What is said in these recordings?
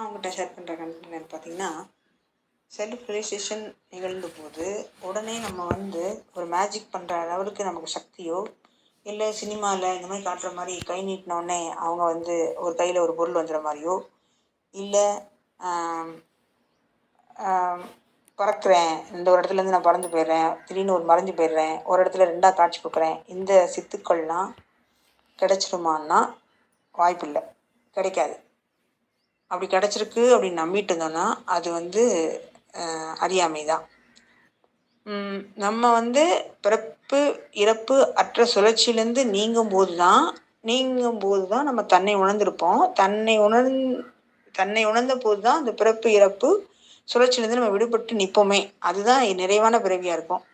நான் உங்கள்கிட்ட ஷேர் பண்ணுற கண்டென்ட் என்னன்னு பார்த்தீங்கன்னா, செல்ஃப் ரியலைசேஷன் நிகழ்ந்த போது உடனே நம்ம வந்து ஒரு மேஜிக் பண்ணுற அளவுக்கு நமக்கு சக்தியோ, இல்லை சினிமாவில் இந்த மாதிரி காட்டுற மாதிரி கை நீட்டினோடனே அவங்க வந்து ஒரு கையில் ஒரு பொருள் வந்துடுற மாதிரியோ, இல்லை பறக்கிறேன், இந்த ஒரு இடத்துலேருந்து நான் பறந்து போயிடுறேன், திடீர்னு ஒரு மறைஞ்சு போயிடுறேன், ஒரு இடத்துல ரெண்டாக காட்சி கொடுக்குறேன், இந்த சித்துக்கள்லாம் கிடைச்சிருமான்னா வாய்ப்பில்லை, கிடைக்காது. அப்படி கிடச்சிருக்கு அப்படின்னு நம்பிட்டு இருந்தோன்னா அது வந்து அறியாமை தான். நம்ம வந்து பிறப்பு இறப்பு அற்ற சுழற்சியிலேருந்து நீங்கும்போது தான் நம்ம தன்னை உணர்ந்திருப்போம். தன்னை உணர்ந்த போது தான் அந்த பிறப்பு இறப்பு சுழற்சியிலேருந்து நம்ம விடுபட்டு நிற்போமே. அதுதான் நிறைவான பிறவியாக இருக்கும்.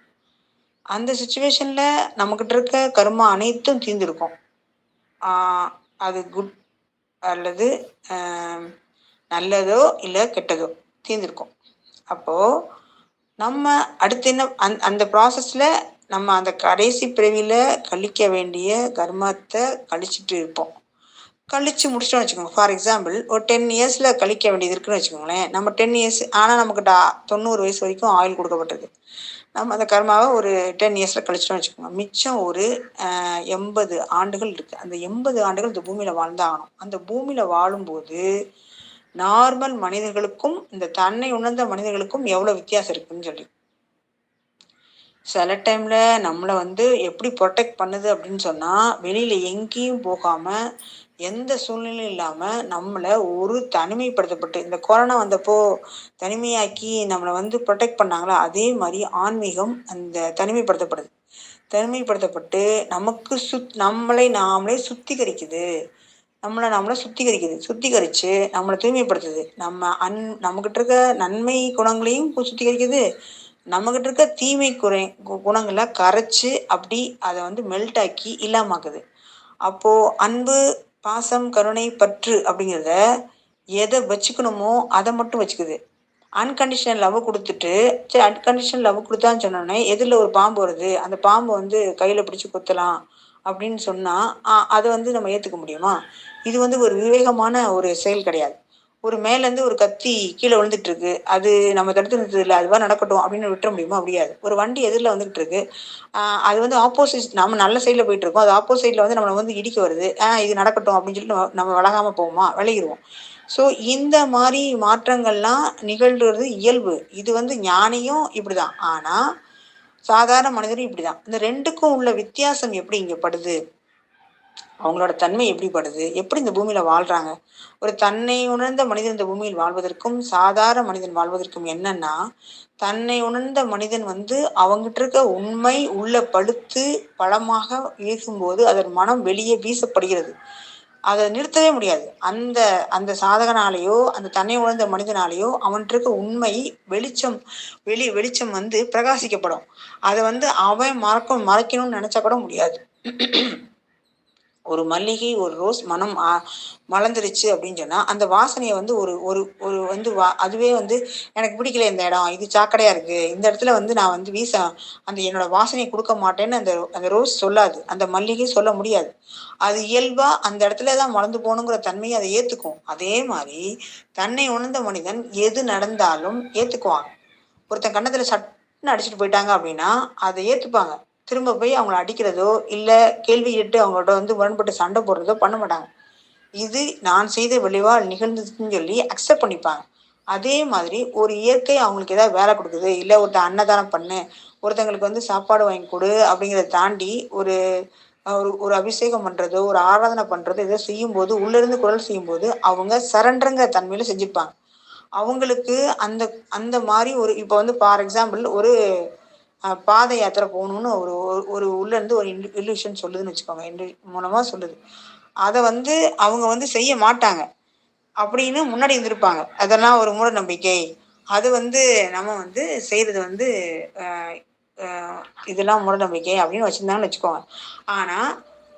அந்த சுச்சுவேஷனில் நம்மக்கிட்ட இருக்க கர்மா அனைத்தும் தீர்ந்திருக்கும். அது குட் அல்லது நல்லதோ இல்லை கெட்டதோ தீர்ந்திருக்கும். அப்போது நம்ம அடுத்து என்ன அந்த ப்ராசஸில் நம்ம அந்த கடைசி பிறவியில் கழிக்க வேண்டிய கர்மத்தை கழிச்சிட்டு இருப்போம். கழிச்சு முடிச்சிட்டோம்னு வச்சுக்கோங்க. ஃபார் எக்ஸாம்பிள் ஒரு 10 இயர்ஸில் கழிக்க வேண்டியது இருக்குன்னு வச்சுக்கோங்களேன். நம்ம 10 இயர்ஸ் ஆனால் நமக்கு 90 வயசு வரைக்கும் ஆயுள் கொடுக்கப்பட்டிருக்கு. நம்ம அந்த கர்மாவை ஒரு 10 இயர்ஸில் கழிச்சிட்டோம்னு வச்சுக்கோங்க. மிச்சம் ஒரு 80 ஆண்டுகள் இருக்குது. அந்த 80 ஆண்டுகள் இந்த பூமியில் வாழ்ந்தாகணும். அந்த பூமியில் வாழும்போது நார்மல் மனிதர்களுக்கும் இந்த தன்னை உணர்ந்த மனிதர்களுக்கும் எவ்வளோ வித்தியாசம் இருக்குன்னு சொல்லி சில டைமில் நம்மளை வந்து எப்படி ப்ரொடெக்ட் பண்ணுது அப்படின்னு சொன்னால், வெளியில் எங்கேயும் போகாமல் எந்த சூழ்நிலையும் இல்லாமல் நம்மளை ஒரு தனிமைப்படுத்தப்பட்டு இந்த கொரோனா வந்தப்போ தனிமையாக்கி நம்மளை வந்து ப்ரொடெக்ட் பண்ணாங்களா, அதே மாதிரி ஆன்மீகம் அந்த தனிமைப்படுத்தப்பட்டு நமக்கு நம்மளை நாமளே சுத்திகரிக்குது. சுத்திகரித்து நம்மளை தூய்மைப்படுத்துது. நம்மக்கிட்ட இருக்க நன்மை குணங்களையும் சுத்திகரிக்குது. நம்மக்கிட்ட இருக்க தீமை குணங்களை கரைச்சி அப்படி அதை வந்து மெல்ட் ஆக்கி இல்லாமாக்குது. அப்போது அன்பு, பாசம், கருணை, பற்று அப்படிங்கிறத எதை வச்சுக்கணுமோ அதை மட்டும் வச்சுக்குது. அன்கண்டிஷனல் லவ் கொடுத்துட்டு, சரி அன்கண்டிஷனல் லவ் கொடுத்தான்னு சொன்னோடனே எதிரில் ஒரு பாம்பு வருது, அந்த பாம்பை வந்து கையில் பிடிச்சி குத்தலாம் அப்படின்னு சொன்னால் அதை வந்து நம்ம ஏற்றுக்க முடியுமா? இது வந்து ஒரு விவேகமான ஒரு செயல் கிடையாது. ஒரு மேலேருந்து ஒரு கத்தி கீழே விழுந்துட்டு இருக்கு, அது நம்ம தடுத்து நிறுத்தது இல்லை, அதுவாக நடக்கட்டும் அப்படின்னு விட்டுற முடியுமா? முடியாது. ஒரு வண்டி எதிரில் வந்துகிட்டு இருக்கு, அது வந்து ஆப்போசிட், நம்ம நல்ல சைடில் போயிட்டு இருக்கோம், அது ஆப்போசிட்டில் வந்து நம்மளை வந்து இடிக்க வருது, இது நடக்கட்டும் அப்படின்னு சொல்லிட்டு நம்ம விலகாமல் போவோமா? விலகிடுவோம். ஸோ இந்த மாதிரி மாற்றங்கள்லாம் நிகழ்கிறது இயல்பு. இது வந்து ஞானியும் இப்படி தான், ஆனால் சாதாரண மனிதரும் இப்படி தான். இந்த ரெண்டுக்கும் உள்ள வித்தியாசம் எப்படி இங்கே படுது, அவங்களோட தன்மை எப்படி படுது, எப்படி இந்த பூமியில் வாழ்கிறாங்க? ஒரு தன்னை உணர்ந்த மனிதன் இந்த பூமியில் வாழ்வதற்கும் சாதாரண மனிதன் வாழ்வதற்கும் என்னன்னா, தன்னை உணர்ந்த மனிதன் வந்து அவங்ககிட்ட இருக்க உண்மை உள்ள பழுத்து பழமாக வீசும்போது அதன் மனம் வெளியே வீசப்படுகிறது. அதை நிறுத்தவே முடியாது. அந்த அந்த சாதகனாலேயோ அந்த தன்னை உணர்ந்த மனிதனாலேயோ அவன்கிட்ட இருக்க உண்மை வெளிச்சம் வந்து பிரகாசிக்கப்படும். அதை வந்து அவன் மறைக்கணும்னு நினைச்சா கூட முடியாது. ஒரு மல்லிகை, ஒரு ரோஸ் மனம் மலர்ந்துருச்சு அப்படின்னு சொன்னால் அந்த வாசனையை வந்து ஒரு ஒரு ஒரு வந்து அதுவே வந்து எனக்கு பிடிக்கல, இந்த இடம் இது சாக்கடையாக இருக்குது, இந்த இடத்துல வந்து நான் வந்து அந்த என்னோட வாசனையை கொடுக்க மாட்டேன்னு அந்த அந்த ரோஸ் சொல்லாது, அந்த மல்லிகை சொல்ல முடியாது. அது இயல்பாக அந்த இடத்துல தான் மலர்ந்து போகணுங்கிற தன்மையை அதை ஏற்றுக்கும். அதே மாதிரி தன்னை உணர்ந்த மனிதன் எது நடந்தாலும் ஏற்றுக்குவாங்க. ஒருத்தன் கன்னத்தில் சட்டுன்னு அடிச்சுட்டு போயிட்டாங்க அப்படின்னா அதை ஏற்றுப்பாங்க. திரும்ப போய் அவங்கள அடிக்கிறதோ இல்லை கேள்வி கேட்டு அவங்களோட வந்து முரண்பட்டு சண்டை போடுறதோ பண்ண மாட்டாங்க. இது நான் செய்த விளைவால் நிகழ்ந்ததுன்னு சொல்லி அக்செப்ட் பண்ணிப்பாங்க. அதே மாதிரி ஒரு இயற்கை அவங்களுக்கு ஏதாவது வேலை கொடுக்குது, இல்லை ஒருத்தன் அன்னதானம் பண்ணு, ஒருத்தங்களுக்கு வந்து சாப்பாடு வாங்கி கொடு அப்படிங்கிறத தாண்டி ஒரு ஒரு அபிஷேகம் பண்ணுறதோ ஒரு ஆராதனை பண்ணுறதோ ஏதோ செய்யும்போது உள்ளேருந்து குரல் செய்யும்போது அவங்க சரண்டருங்கிற தன்மையில் செஞ்சுருப்பாங்க. அவங்களுக்கு அந்த அந்த மாதிரி ஒரு இப்போ வந்து ஃபார் எக்ஸாம்பிள் ஒரு பாத யாத்திரை போகணுன்னு ஒரு ஒரு உள்ளேருந்து ஒரு இல்யூஷன் சொல்லுதுன்னு வச்சுக்கோங்க, மூலமாக சொல்லுது. அதை வந்து அவங்க வந்து செய்ய மாட்டாங்க அப்படின்னு முன்னாடி இருந்திருப்பாங்க. அதெல்லாம் ஒரு மூட நம்பிக்கை. அது வந்து நம்ம வந்து செய்கிறது வந்து இதெல்லாம் மூட நம்பிக்கை அப்படின்னு வச்சுருந்தாங்கன்னு வச்சுக்கோங்க. ஆனால்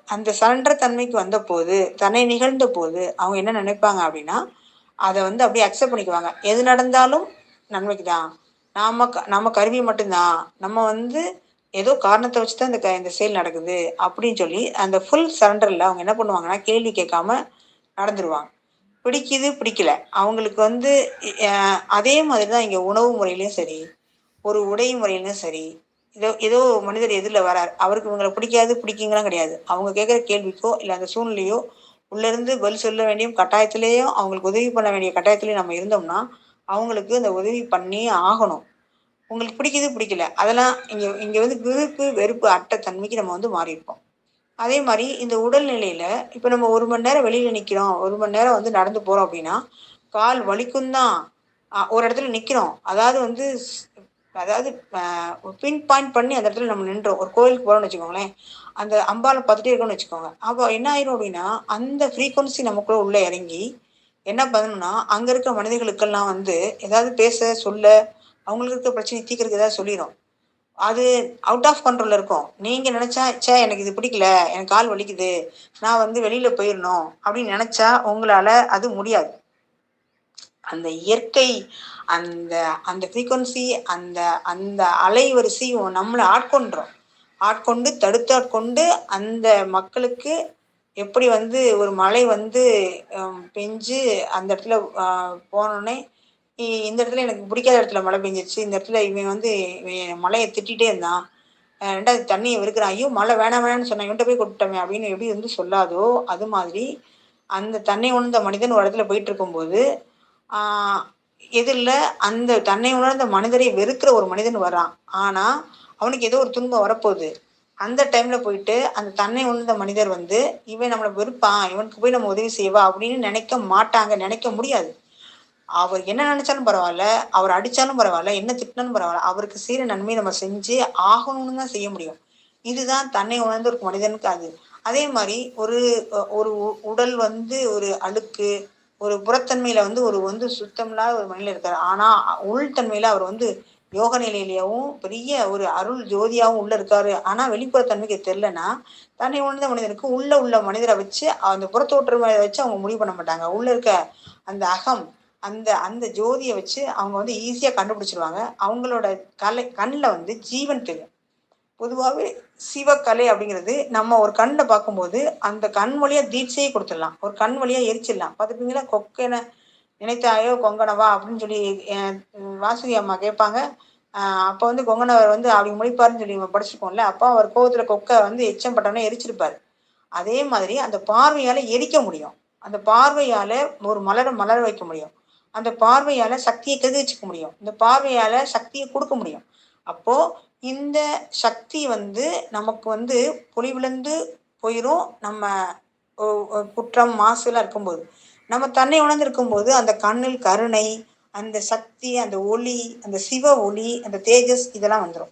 அந்த சரண்டர் தன்மைக்கு வந்த போது, தன்னை நிகழ்ந்த போது அவங்க என்ன நினைப்பாங்க அப்படின்னா, அதை வந்து அப்படியே அக்செப்ட் பண்ணிக்குவாங்க. எது நடந்தாலும் நன்மைக்கு தான், நம்ம கருவி மட்டும்தான், நம்ம வந்து ஏதோ காரணத்தை வச்சு தான் இந்த செயல் நடக்குது அப்படின்னு சொல்லி அந்த ஃபுல் சரண்டரில் அவங்க என்ன பண்ணுவாங்கன்னா கேள்வி கேட்காம நடந்துருவாங்க. பிடிக்குது, பிடிக்கல. அவங்களுக்கு வந்து அதே மாதிரி தான் இங்க உணவு முறையிலயும் சரி, ஒரு உடை முறையிலும் சரி, ஏதோ ஏதோ மனிதர் எதிர்ல வரார். அவருக்கு இவங்கள பிடிக்காது, பிடிக்குங்கலாம் கிடையாது. அவங்க கேட்கிற கேள்விக்கோ, இல்ல அந்த சூழ்நிலையோ, உள்ள இருந்து பதில் சொல்ல வேண்டிய கட்டாயத்திலேயும், அவங்களுக்கு உதவி பண்ண வேண்டிய கட்டாயத்திலயும் நம்ம இருந்தோம்னா, அவங்களுக்கு அந்த உதவி பண்ணியே ஆகணும். உங்களுக்கு பிடிக்குது, பிடிக்கல. அதெல்லாம் இங்க இங்க வந்து விருப்பு, வெறுப்பு அற்ற தன்மைக்கு நம்ம வந்து மாறியிருக்கோம். அதே மாரி இந்த உடல்நிலையில, இப்ப நம்ம 1 மணி நேரம் வெளியில நிக்கிறோம். 1 மணி நேரம் வந்து நடந்து போறோம் அப்டின்னா, கால் வலிக்கும் தான். ஒரு இடத்துல நிக்கிறோம். அதாவது வந்து அதாவது அ பின் பாயிண்ட் பண்ணி அந்த இடத்துல நம்ம நின்றோம். ஒரு கோயிலுக்கு போறோம்னு வச்சுக்கோங்களேன். அந்த அம்பாள பார்த்துட்டே இருக்கோம்னு வச்சுக்கோங்க. அப்போ என்ன ஆயிரும் அப்டின்னா, அந்த ஃப்ரீக்வன்சி நமக்குள்ள உள்ள இறங்கி, என்ன பண்ணணும்னா, அங்க இருக்க மனிதர்களுக்கெல்லாம் வந்து ஏதாவது பேச, சொல்ல, அவங்களுக்கு இருக்க பிரச்சனைய தீர்க்கறதுக்கு ஏதாவது சொல்லிரும். அது அவுட் ஆஃப் கண்ட்ரோல்ல இருக்கும். நீங்க நெனச்சா, "ச்சே எனக்கு இது பிடிக்கல. எனக்கு கால் வலிக்குது. நான் வந்து வெளியில போயிரணும்." அப்படின்னு நெனச்சா, உங்களால அது முடியாது. அந்த இயற்கை, அந்த அந்த ஃப்ரீக்வன்சி, அந்த அந்த அலைவரிசை நம்மள ஆட்கொண்டுரும். ஆட்கொண்டு, தடுத்தாட்கொண்டு அந்த மக்களுக்கு எப்படி வந்து ஒரு மழை வந்து பெஞ்சு அந்த இடத்துல போனோனே, இந்த இடத்துல எனக்கு பிடிக்காத இடத்துல மழை பெஞ்சிருச்சு. இந்த இடத்துல இவன் வந்து இவன் மழைய திட்டிட்டே இருந்தான். 2வது தண்ணிய வெறுக்கிறான். ஐயோ! மழை வேணாம் வேணாம்னு சொன்னேன். இவன்ட்ட போய் கொட்டிட்டோமே அப்படின்னு எப்படி வந்து சொல்லாதோ, அது மாதிரி அந்த தன்னை உணர்ந்த மனிதன் ஒரு இடத்துல போயிட்டுருக்கும்போது, ஆ எதிர்ல அந்த தன்னை உணர்ந்த மனிதரை வெறுக்கிற ஒரு மனிதன் வர்றான். ஆனா, அவனுக்கு ஏதோ ஒரு துன்பம் வரப்போகுது. அந்த டைம்ல போயிட்டு, அந்த தன்னை உணர்ந்த மனிதர் வந்து, "இவன் நம்மள வெறுப்பான். இவனுக்கு போய் நம்ம உதவி செய்யவா?" அப்படின்னு நினைக்க மாட்டாங்க. நினைக்க முடியாது. அவர் என்ன நினைச்சாலும் பரவால்ல, அவர அடிச்சாலும் பரவால்ல, என்ன திட்டினாலும் பரவால்ல, அவருக்கு செய்ற நன்மைய நம்ம செஞ்சே ஆகணும்னு தான் செய்ய முடியும். இதுதான் தன்னை உணர்ந்த ஒரு மனிதனுக்கு அது. அதே மாரி ஒரு ஒரு உடல் வந்து ஒரு அழுக்கு, ஒரு புறத்தன்மையில வந்து ஒரு வந்து சுத்தம் இல்லாத ஒரு மனிதர் இருக்காரு. ஆனா, உள்தன்மையில அவர் வந்து யோக நிலையிலயும் பெரிய ஒரு அருள் ஜோதியாவும் உள்ள இருக்காரு. ஆனா, வெளிப்புற தன்மைக்கு தெரியலன்னா, தன்னை உணர்ந்த மனிதனுக்கு உள்ள உள்ள மனிதர வச்சு, அந்த புறத்தோற்றத்த வச்சு அவங்க முடிவு பண்ண மாட்டாங்க. உள்ள இருக்க அந்த அகம், அந்த அந்த ஜோதிய வச்சு அவங்க வந்து ஈஸியா கண்டுபிடிச்சுருவாங்க. அவங்களோட கண்ல வந்து ஜீவன் தெரியும். பொதுவாவே சிவக்கலை அப்படிங்கிறது நம்ம ஒரு கண்ல பார்க்கும்போது, அந்த கண் வழியா தீட்சையே குடுத்துடலாம். ஒரு கண் வழியா எரிச்சிடலாம். பார்த்துருப்பீங்களா? "கொக்கென நினைத்தாயோ கொங்கணவா" அப்படின்னு சொல்லி அ வாசுகி அம்மா கேட்பாங்க. அ அப்ப வந்து கொங்கணவர் வந்து அப்படி முழிப்பாருன்னு சொல்லி நம்ம படிச்சிருக்கோம்ல. அப்ப அவர் கோவத்துல கொக்க வந்து எச்சம் பட்டவுடனே எரிச்சிருப்பாரு. அதே மாதிரி அந்த பார்வையால எரிக்க முடியும். அந்த பார்வையால ஒரு மலர மலர வைக்க முடியும். அந்த பார்வையால சக்திய கதிர்வச்சுக்க முடியும். இந்த பார்வையால சக்திய குடுக்க முடியும். அப்போ இந்த சக்தி வந்து நமக்கு வந்து பொலிவிழந்து போயிரும். நம்ம ஒ ஒ குற்றம், மாசுலாம் இருக்கும்போது. நம்ம தன்னை உணர்ந்து இருக்கும்போது, அந்த கண்ணில் கருணை, அந்த சக்தி, அந்த ஒளி, அந்த சிவ ஒளி, அந்த தேஜஸ் இதெல்லாம் வந்துரும்.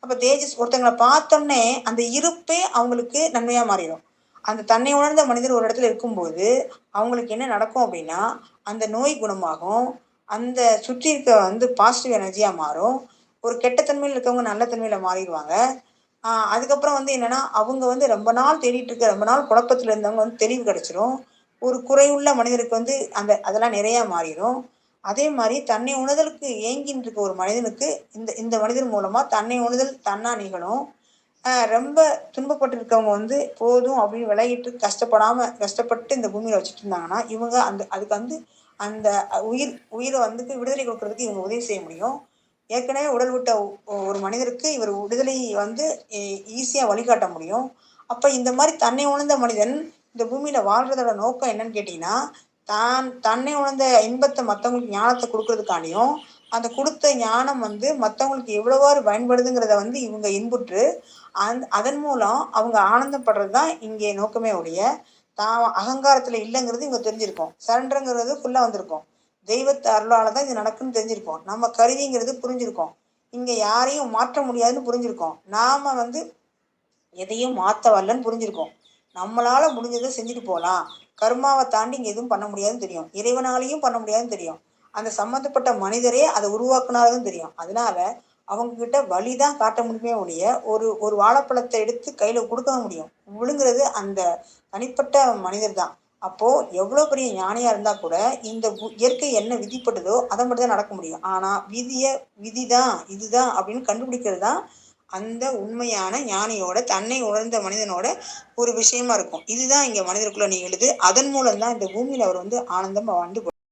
அப்ப தேஜஸ் ஒருத்தங்கள பார்த்தோன்னே, அந்த இருப்பே அவங்களுக்கு நன்மையா மாறிரும். அந்த தன்னை உணர்ந்த மனிதர் ஒரு இடத்துல இருக்கும்போது, அவங்களுக்கு என்ன நடக்கும் அப்டின்னா, அந்த நோய் குணமாகும். அந்த சுற்றி இருக்க வந்து பாசிட்டிவ் எனர்ஜியா மாறும். ஒரு கெட்ட தன்மையில இருக்கவங்க நல்ல தன்மையில மாறிருவாங்க. அதுக்கப்புறம் வந்து என்னன்னா, அவங்க வந்து ரொம்ப நாள் தேடிட்டு இருக்க, ரொம்ப நாள் குழப்பத்துல இருந்தவங்க வந்து தெளிவு கிடைச்சிரும். ஒரு குறையுள்ள மனிதருக்கு வந்து அதெல்லாம் நிறையா மாறிரும். அதே மாரி தன்னை உணர்தலுக்கு ஏங்கின்னு இருக்க ஒரு மனிதனுக்கு, இந்த இந்த மனிதர் மூலமா தன்னை உணர்தல் தானா நிகழும். ரொம்ப துன்பப்பட்டு இருக்கவங்க வந்து போதும் அப்படின்னு விலகிட்டு கஷ்டப்பட்டு இந்த பூமியில வச்சுட்டு இருந்தாங்கன்னா, இவங்க அதுக்கு வந்து அந்த உயிர வந்துக்கு விடுதலை குடுக்குறதுக்கு இவங்க உதவி செய்ய முடியும். ஏற்கனவே உடல் விட்ட ஒரு மனிதருக்கு இவர் விடுதலை வந்து ஈஸியா வழிகாட்ட முடியும். அப்ப இந்த மாரி தன்னை உணர்ந்த மனிதன் இந்த பூமியில வாழ்றதோட நோக்கம் என்னன்னு கேட்டீங்கன்னா, தன்னை உணர்ந்த இன்பத்த மத்தவங்களுக்கு ஞானத்த குடுக்குறதுக்காண்டியும், அந்த குடுத்த ஞானம் வந்து மத்தவங்களுக்கு எவ்வளவாறு பயன்படுதுங்கிறத வந்து இவங்க இன்புற்று, அதன் மூலம் அவங்க ஆனந்தப்படுறது தான் இங்கே நோக்கமே ஒழிய, தான் அகங்காரத்துல இல்லங்கிறது இவங்க தெரிஞ்சிருக்கும். சரண்டர்ங்கிறது ஃபுல்லா வந்திருக்கும். தெய்வத்து அருளால தான் இது நடக்குன்னு தெரிஞ்சிருக்கும். நம்ம கருவிங்கிறது புரிஞ்சிருக்கும். இங்க யாரையும் மாற்ற முடியாதுன்னு புரிஞ்சிருக்கும். நாம வந்து எதையும் மாத்த வரலன்னு புரிஞ்சிருக்கும். நம்மளால முடிஞ்சத செஞ்சுட்டு போலாம். கர்மாவ தாண்டி இங்க எதுவும் பண்ண முடியாதுன்னு தெரியும். இறைவனாலயும் பண்ண முடியாதுன்னு தெரியும். அந்த சம்மந்தப்பட்ட மனிதரே அத உருவாக்குனாருன்னு தெரியும். அதனால அவங்க கிட்ட வழி தான் காட்ட முடியுமே ஒழிய, ஒரு ஒரு வாழைப்பழத்த எடுத்து கையில குடுக்க முடியும். விழுங்குறது அந்த தனிப்பட்ட மனிதர் தான். அப்போ எவ்வளோ பெரிய ஞானியா இருந்தா கூட, இந்த இயற்கை என்ன விதிப்பட்டதோ, அத மட்டும் தான் நடக்க முடியும். ஆனா விதிய விதிதான், இதுதான் அப்படின்னு கண்டுபிடிக்கிறது தான் அந்த உண்மையான ஞானியோட தன்னை உணர்ந்த மனிதனோட ஒரு விஷயமா இருக்கும். இதுதான் இங்க மனிதருக்குள்ள நிகழுது. அதன் மூலம் தான் இந்த பூமியில அவர் வந்து ஆனந்தமா வாழ்ந்து